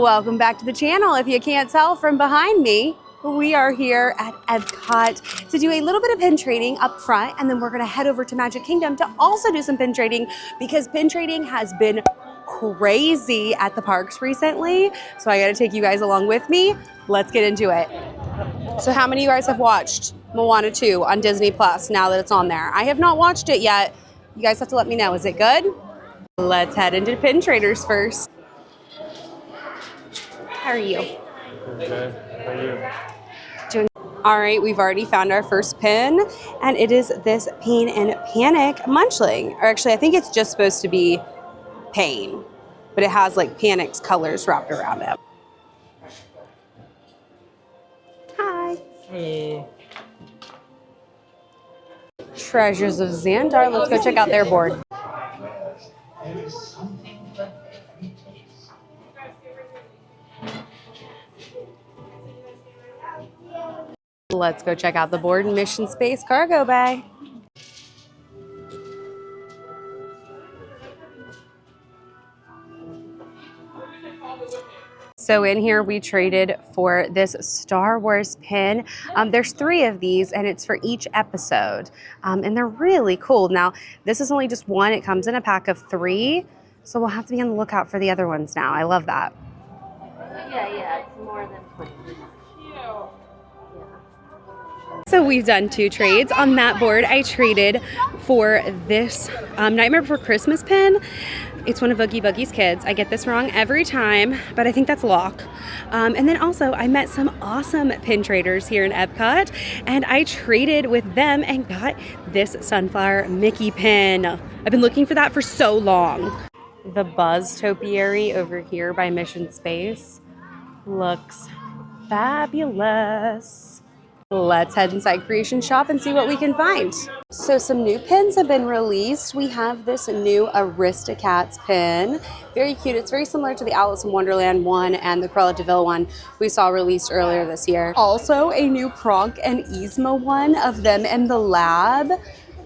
Welcome back to the channel. If you can't tell from behind me, we are here at Epcot to do a little bit of pin trading up front, and then we're gonna head over to Magic Kingdom to also do some pin trading because pin trading has been crazy at the parks recently. So I gotta take you guys along with me. Let's get into it. So how many of you guys have watched Moana 2 on Disney Plus now that it's on there? I have not watched it yet. You guys have to let me know. Is it good? Let's head into pin traders first. How are you? Good. How are you? Doing all right. We've already found our first pin, and it is this Pain and Panic Munchling. Or actually, I think it's just supposed to be Pain, but it has like Panic's colors wrapped around it. Hi. Hello. Treasures of Xandar. Let's go check out their board. Let's go check out the board in Mission Space Cargo Bay. So in here we traded for this Star Wars pin. There's 3 of these and it's for each episode. And they're really cool. Now, this is only just one. It comes in a pack of 3. So we'll have to be on the lookout for the other ones now. I love that. Yeah, it's more than 20. So we've done 2 trades. On that board, I traded for this Nightmare Before Christmas pin. It's one of Oogie Boogie's kids. I get this wrong every time, but I think that's Locke. And then also, I met some awesome pin traders here in Epcot, and I traded with them and got this Sunflower Mickey pin. I've been looking for that for so long. The Buzz Topiary over here by Mission Space looks fabulous. Let's head inside Creation Shop and see what we can find. So some new pins have been released. We have this new Aristocats pin. Very cute. It's very similar to the Alice in Wonderland one and the Cruella de Vil one we saw released earlier this year. Also a new Kronk and Yzma one of them in the lab.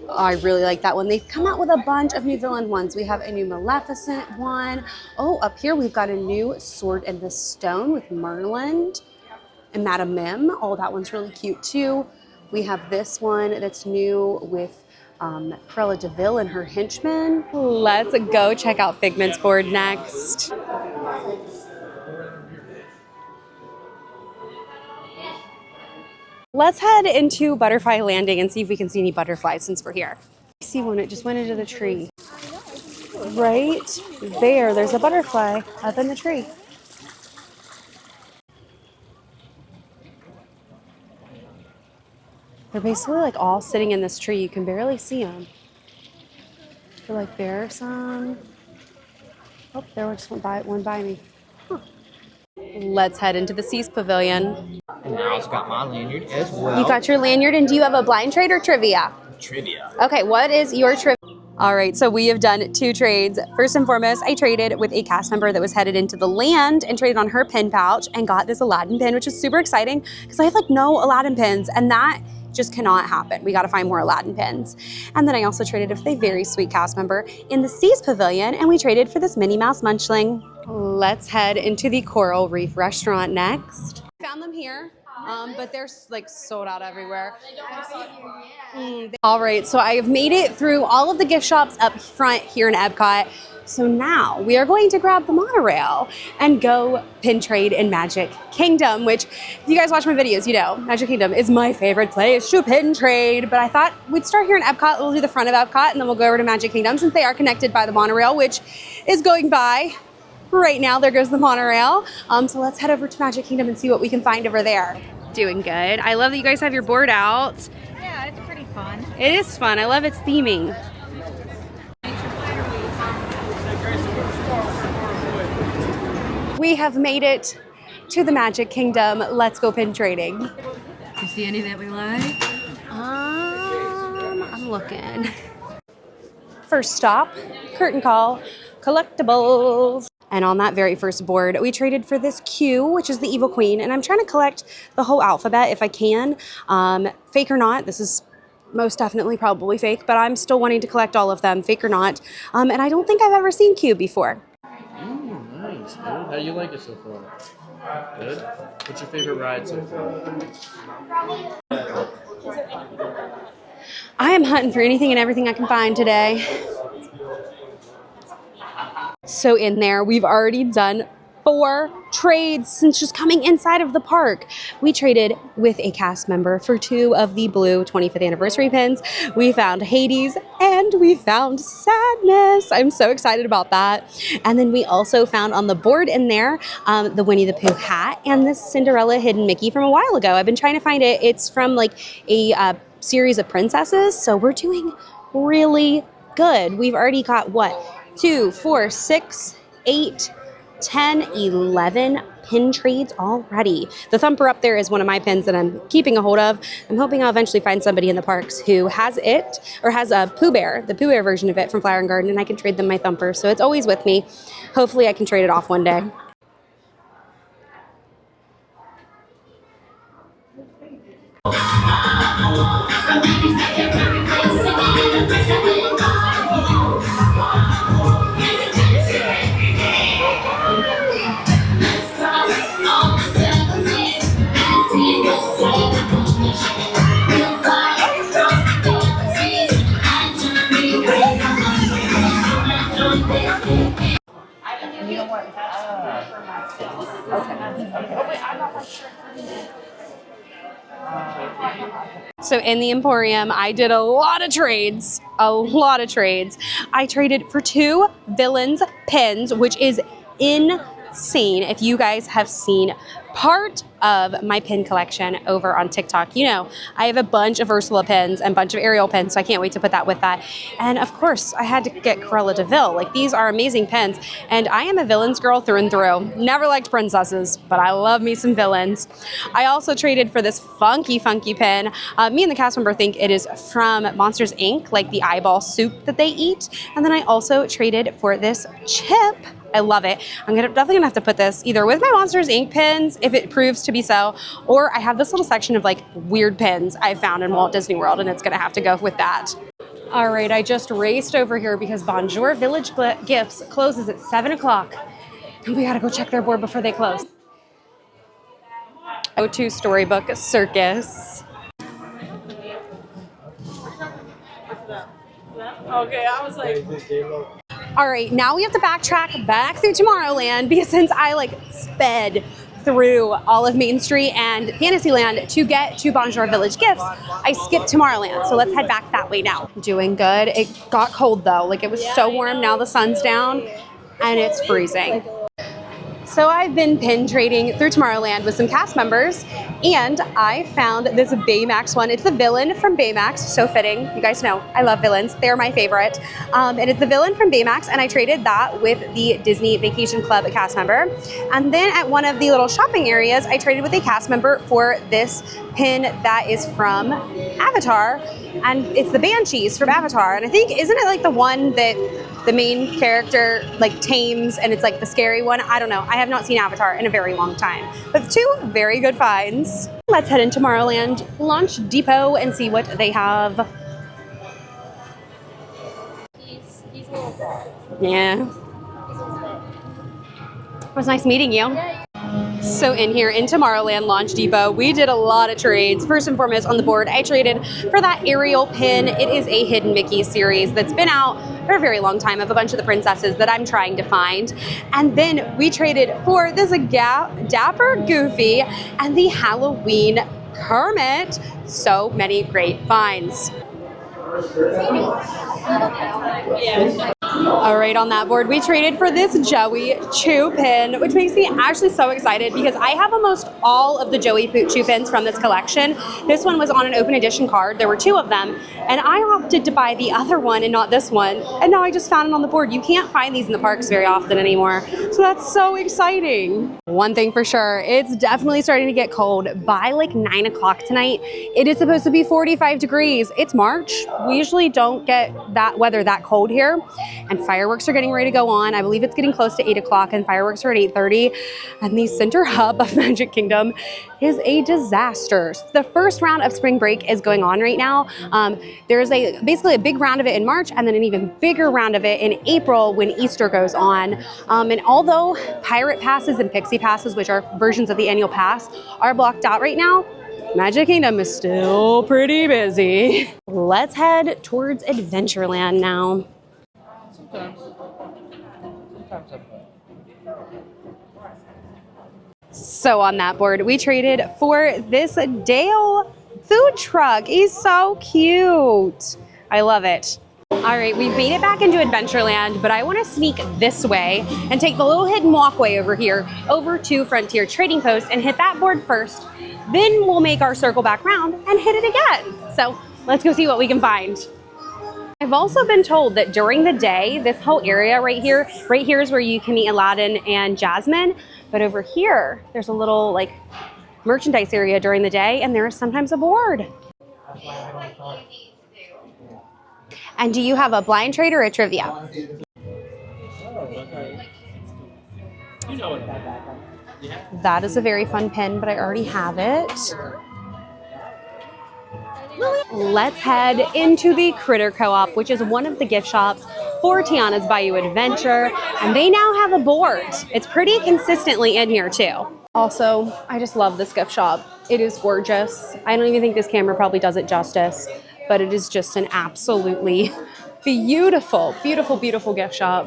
I really like that one. They've come out with a bunch of new villain ones. We have a new Maleficent one. Oh, up here we've got a new Sword in the Stone with Merlin and Madame Mim. Oh, that one's really cute too. We have this one that's new with Cruella de Vil and her henchmen. Let's go check out Figment's board next. Let's head into Butterfly Landing and see if we can see any butterflies since we're here. I see one, it just went into the tree. Right there, there's a butterfly up in the tree. They're basically like all sitting in this tree. You can barely see them. I feel like there are some. Oh, there just one by me. Huh. Let's head into the Seas Pavilion. And I also got my lanyard as well. You got your lanyard, and do you have a blind trade or trivia? Trivia. Okay, what is your trivia? All right, so we have done 2 trades. First and foremost, I traded with a cast member that was headed into the land and traded on her pin pouch and got this Aladdin pin, which is super exciting because I have like no Aladdin pins, and that just cannot happen. We got to find more Aladdin pins. And then I also traded with a very sweet cast member in the Seas Pavilion, and we traded for this Minnie Mouse Munchling. Let's head into the Coral Reef restaurant next. Found them here, but they're like sold out everywhere. All right, so I have made it through all of the gift shops up front here in Epcot. So now we are going to grab the monorail and go pin trade in Magic Kingdom, which if you guys watch my videos, you know, Magic Kingdom is my favorite place to pin trade. But I thought we'd start here in Epcot, we'll do the front of Epcot, and then we'll go over to Magic Kingdom since they are connected by the monorail, which is going by right now. There goes the monorail. So let's head over to Magic Kingdom and see what we can find over there. Doing good. I love that you guys have your board out. Yeah, it's pretty fun. It is fun. I love its theming. We have made it to the Magic Kingdom. Let's go pin trading. You see any that we like? I'm looking. First stop, curtain call, collectibles. And on that very first board, we traded for this Q, which is the Evil Queen. And I'm trying to collect the whole alphabet if I can. Fake or not, this is most definitely probably fake, but I'm still wanting to collect all of them, fake or not. And I don't think I've ever seen Q before. Good. How do you like it so far? Good. What's your favorite ride so far? I am hunting for anything and everything I can find today. So in there, we've already done 4 trades since just coming inside of the park. We traded with a cast member for 2 of the blue 25th anniversary pins. We found Hades and we found Sadness. I'm so excited about that. And then we also found on the board in there the Winnie the Pooh hat and this Cinderella hidden Mickey from a while ago. I've been trying to find it. It's from like a series of princesses. So we're doing really good. We've already got what? 2, 4, 6, 8, 10, 11 pin trades already. The thumper up there is one of my pins that I'm keeping a hold of. I'm hoping I'll eventually find somebody in the parks who has it or has a Pooh Bear, the Pooh Bear version of it from Flower and Garden, and I can trade them my thumper. So it's always with me. Hopefully I can trade it off one day. So in the Emporium, I did a lot of trades. I traded for 2 Villains pins, which is insane. If you guys have seen part of my pin collection over on TikTok, you know I have a bunch of Ursula pins and a bunch of Ariel pins, so I can't wait to put that with that. And of course, I had to get Cruella de Vil. Like, these are amazing pins, and I am a villains girl through and through. Never liked princesses, but I love me some villains. I also traded for this funky pin. Me and the cast member think it is from Monsters, Inc., like the eyeball soup that they eat. And then I also traded for this chip. I love it. I'm definitely gonna have to put this either with my Monsters, Inc. pins, if it proves to be so, or I have this little section of like weird pins I found in Walt Disney World, and it's gonna have to go with that. All right, I just raced over here because Bonjour Village Gifts closes at 7 o'clock. And we gotta go check their board before they close. Go to Storybook Circus. Okay, I was like... All right, now we have to backtrack back through Tomorrowland because since I like sped through all of Main Street and Fantasyland to get to Bonjour Village Gifts, I skipped Tomorrowland. So let's head back that way now. Doing good. It got cold though. Like, it was so warm. Now the sun's down and it's freezing. So I've been pin trading through Tomorrowland with some cast members, and I found this Baymax one. It's the villain from Baymax, so fitting. You guys know I love villains. They're my favorite. And it's the villain from Baymax, and I traded that with the Disney Vacation Club cast member. And then at one of the little shopping areas, I traded with a cast member for this pin that is from Avatar, and it's the Banshees from Avatar. And I think, isn't it like the one that the main character like tames, and it's like the scary one? I don't know. I have not seen Avatar in a very long time. But 2 very good finds. Let's head into Tomorrowland Launch Depot and see what they have. He's a little bad. Yeah. It was nice meeting you. So in here in Tomorrowland Launch Depot, we did a lot of trades. First and foremost on the board, I traded for that Ariel pin. It is a Hidden Mickey series that's been out for a very long time of a bunch of the princesses that I'm trying to find. And then we traded for this Dapper Goofy and the Halloween Kermit. So many great finds. All right, on that board, we traded for this Joey Chew pin, which makes me actually so excited because I have almost all of the Joey Chew pins from this collection. This one was on an open edition card. There were 2 of them, and I opted to buy the other one and not this one. And now I just found it on the board. You can't find these in the parks very often anymore. So that's so exciting. One thing for sure, it's definitely starting to get cold. By like 9 o'clock tonight, it is supposed to be 45 degrees. It's March. We usually don't get that weather that cold here. and fireworks are getting ready to go on. I believe it's getting close to 8 o'clock and fireworks are at 8:30. And the center hub of Magic Kingdom is a disaster. The first round of spring break is going on right now. There's basically a big round of it in March and then an even bigger round of it in April when Easter goes on. And although Pirate Passes and Pixie Passes, which are versions of the annual pass, are blocked out right now, Magic Kingdom is still pretty busy. Let's head towards Adventureland now. Sometimes I'm So on that board, we traded for this Dale food truck. He's so cute. I love it. All right, we've made it back into Adventureland, but I want to sneak this way and take the little hidden walkway over here over to Frontier Trading Post and hit that board first. Then we'll make our circle back round and hit it again. So let's go see what we can find. I've also been told that during the day, this whole area right here is where you can meet Aladdin and Jasmine. But over here, there's a little like merchandise area during the day, and there is sometimes a board. And do you have a blind trade or a trivia? That is a very fun pin, but I already have it. Let's head into the Critter Co-op, which is one of the gift shops for Tiana's Bayou Adventure, and they now have a board. It's pretty consistently in here too. Also, I just love this gift shop. It is gorgeous. I don't even think this camera probably does it justice, but it is just an absolutely beautiful, beautiful, beautiful gift shop.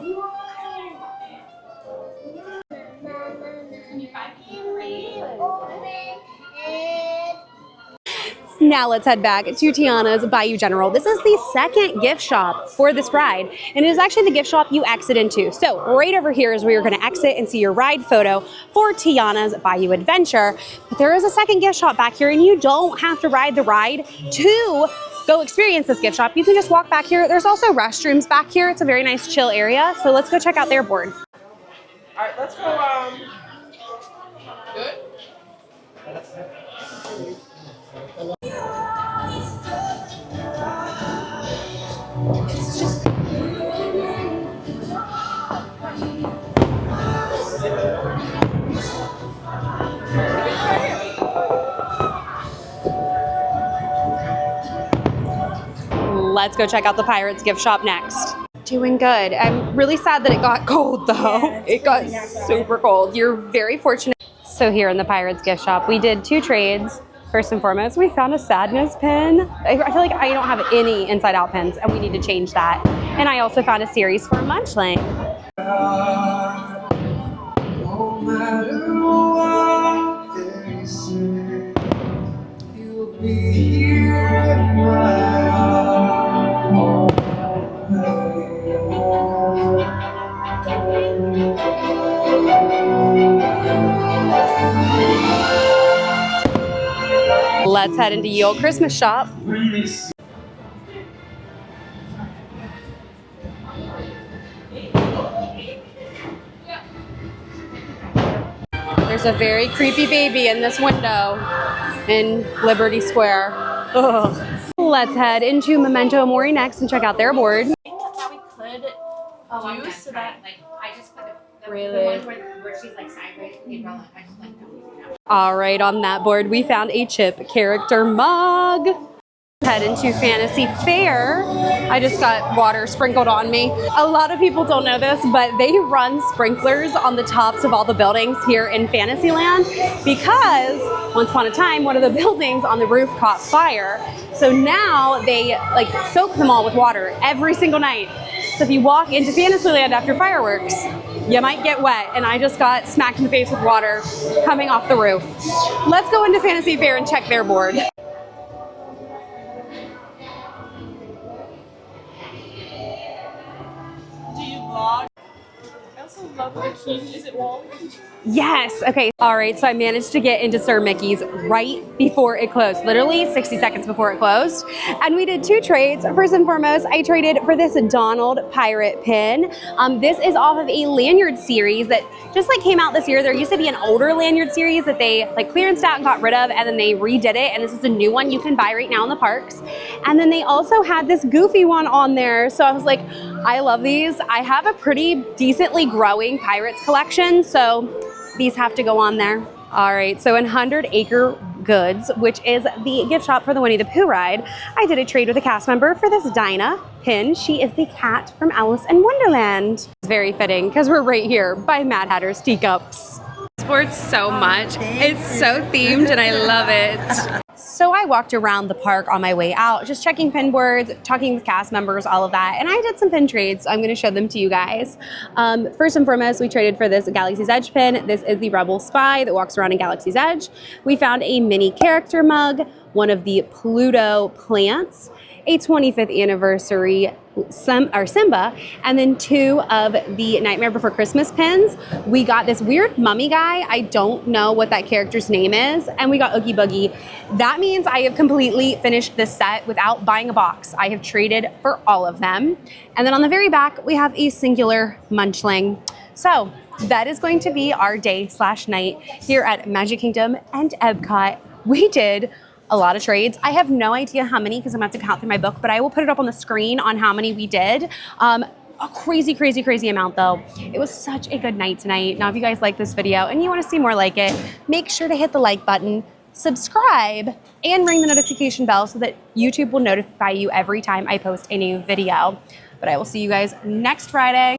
Now let's head back to Tiana's Bayou General. This is the second gift shop for this ride, and it is actually the gift shop you exit into. So right over here is where you're going to exit and see your ride photo for Tiana's Bayou Adventure. But there is a second gift shop back here, and you don't have to ride the ride to go experience this gift shop. You can just walk back here. There's also restrooms back here. It's a very nice chill area. So let's go check out their board. All right, let's go. Good. Let's go check out the Pirates gift shop next. Doing good. I'm really sad that it got cold though. It got super cold. You're very fortunate. So here in the Pirates gift shop, we did 2 trades. First and foremost, we found a sadness pin. I feel like I don't have any inside out pins and we need to change that. And I also found a series for Munchling. No matter what they say, you'll be here in my arms. Let's head into Ye Olde Christmas Shop. There's a very creepy baby in this window in Liberty Square. Ugh. Let's head into Memento Mori next and check out their board. That we could do so that I just put the really one where she's like sideways. I just like that. All right, on that board, we found a Chip character mug. Head into Fantasy Fair. I just got water sprinkled on me. A lot of people don't know this, but they run sprinklers on the tops of all the buildings here in Fantasyland because once upon a time, one of the buildings on the roof caught fire. So now they like soak them all with water every single night. So if you walk into Fantasyland after fireworks, you might get wet, and I just got smacked in the face with water coming off the roof. Let's go into Fantasy Fair and check their board. Do you vlog? I also love the key. Is it long? Yes. Okay. All right. So I managed to get into Sir Mickey's right before it closed, literally 60 seconds before it closed. And we did 2 trades. First and foremost, I traded for this Donald pirate pin. This is off of a lanyard series that just like came out this year. There used to be an older lanyard series that they like clearanced out and got rid of, and then they redid it. And this is a new one you can buy right now in the parks. And then they also had this goofy one on there. So I was like, I love these. I have a pretty decently growing Pirates collection, so these have to go on there. All right, so in 100 Acre Goods, which is the gift shop for the Winnie the Pooh ride, I did a trade with a cast member for this Dinah pin. She is the cat from Alice in Wonderland. It's very fitting because we're right here by Mad Hatter's Teacups. Sports so much. It's so themed and I love it. So I walked around the park on my way out, just checking pin boards, talking with cast members, all of that. And I did some pin trades. So I'm going to show them to you guys. First and foremost, we traded for this Galaxy's Edge pin. This is the Rebel Spy that walks around in Galaxy's Edge. We found a mini character mug, one of the Pluto plants, a 25th anniversary Simba, and then 2 of the Nightmare Before Christmas pins. We got this weird mummy guy. I don't know what that character's name is. And we got Oogie Boogie. That means I have completely finished this set without buying a box. I have traded for all of them. And then on the very back, we have a singular Munchling. So that is going to be our day/night here at Magic Kingdom and Epcot. We did a lot of trades. I have no idea how many because I'm going to have to count through my book, but I will put it up on the screen on how many we did. A crazy, crazy, crazy amount though. It was such a good night tonight. Now, if you guys like this video and you want to see more like it, make sure to hit the like button, subscribe, and ring the notification bell so that YouTube will notify you every time I post a new video. But I will see you guys next Friday.